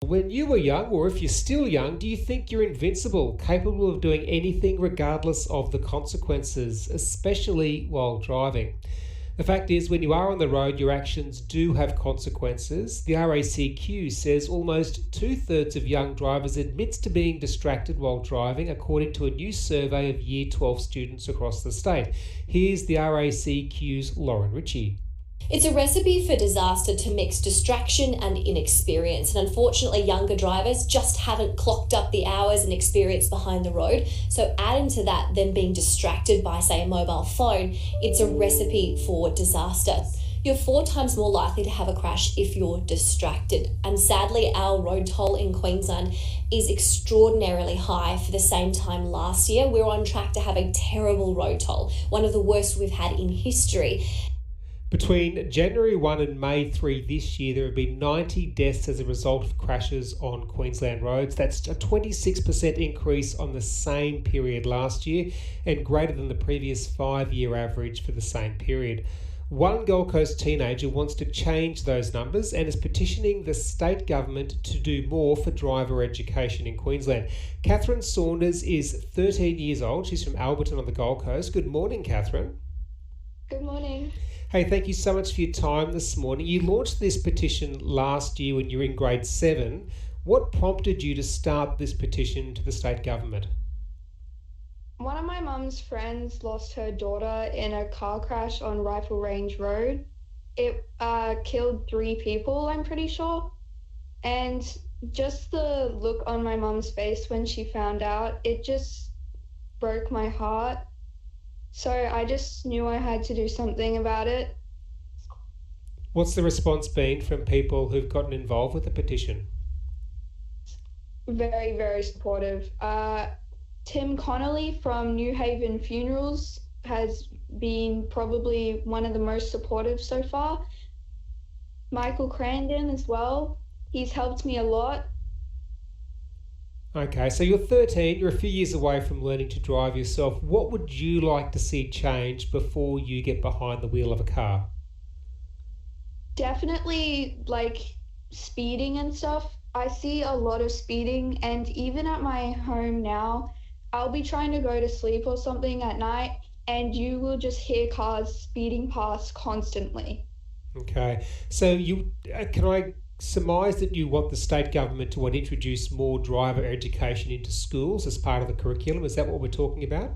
When you were young, or if you're still young, do you think you're invincible, capable of doing anything regardless of the consequences, especially while driving? The fact is, when you are on the road, your actions do have consequences. The RACQ says almost two-thirds of young drivers admits to being distracted while driving, according to a new survey of Year 12 students across the state. Here's the RACQ's Lauren Ritchie. It's a recipe for disaster to mix distraction and inexperience, and unfortunately younger drivers just haven't clocked up the hours and experience behind the road. So adding to that them being distracted by, say, a mobile phone, it's a recipe for disaster. You're 4 times more likely to have a crash if you're distracted. And sadly, our road toll in Queensland is extraordinarily high. For the same time last year, we're on track to have a terrible road toll, one of the worst we've had in history. Between January 1 and May 3 this year, there have been 90 deaths as a result of crashes on Queensland roads. That's a 26% increase on the same period last year and greater than the previous 5-year average for the same period. One Gold Coast teenager wants to change those numbers and is petitioning the state government to do more for driver education in Queensland. Katherine Saunders is 13 years old. She's from Alberton on the Gold Coast. Good morning, Katherine. Good morning. Hey, thank you so much for your time this morning. You launched this petition last year when you were in grade 7. What prompted you to start this petition to the state government? One of my mum's friends lost her daughter in a car crash on Rifle Range Road. It killed 3 people, I'm pretty sure. And just the look on my mum's face when she found out, it just broke my heart. So I just knew I had to do something about it. What's the response been from people who've gotten involved with the petition? Very, very supportive. Tim Connolly from New Haven Funerals has been probably one of the most supportive so far. Michael Crandon as well. He's helped me a lot. Okay, so you're 13, you're a few years away from learning to drive yourself. What would you like to see change before you get behind the wheel of a car? Definitely like speeding and stuff. I see a lot of speeding, and even at my home now, I'll be trying to go to sleep or something at night and you will just hear cars speeding past constantly. Okay, so can I surmise that you want the state government to introduce more driver education into schools as part of the curriculum? Is that what we're talking about?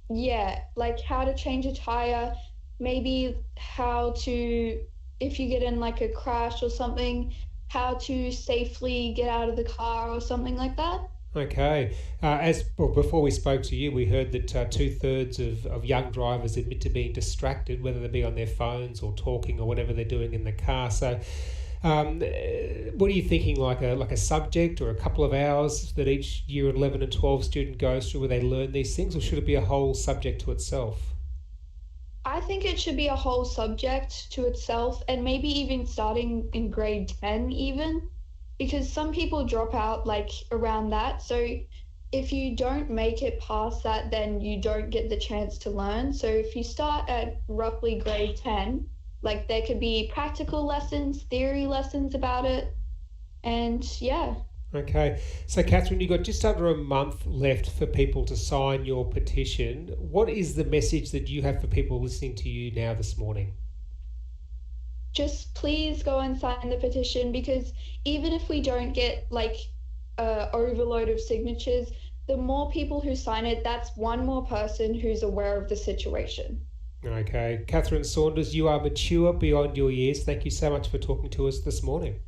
Yeah, like how to change a tire, maybe how to, if you get in like a crash or something, how to safely get out of the car or something like that. Okay. Before we spoke to you, we heard that 2/3 of young drivers admit to being distracted, whether they be on their phones or talking or whatever they're doing in the car. So what are you thinking, like a subject or a couple of hours that each year 11 and 12 student goes through where they learn these things, or should it be a whole subject to itself? I think it should be a whole subject to itself, and maybe even starting in grade 10 even, because some people drop out like around that. So if you don't make it past that, then you don't get the chance to learn. So if you start at roughly grade 10, like there could be practical lessons, theory lessons about it, and yeah. Okay, so Katherine, you've got just under a month left for people to sign your petition. What is the message that you have for people listening to you now this morning? Just please go and sign the petition, because even if we don't get like a overload of signatures, the more people who sign it, that's one more person who's aware of the situation. Okay, Katherine Saunders, you are mature beyond your years. Thank you so much for talking to us this morning.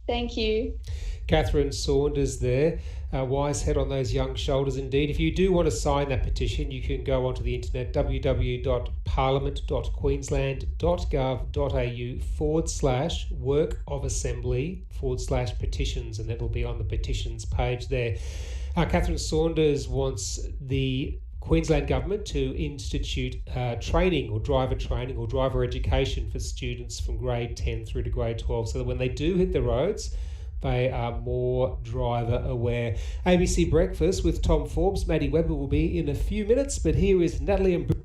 Thank you. Katherine Saunders there, wise head on those young shoulders indeed. If you do want to sign that petition, you can go onto the internet, www.parliament.queensland.gov.au/work of assembly/petitions, and that'll be on the petitions page there. Katherine Saunders wants the Queensland Government to institute training or driver education for students from grade 10 through to grade 12, so that when they do hit the roads, they are more driver aware. ABC Breakfast with Tom Forbes. Maddie Webber will be in a few minutes, but here is Natalie and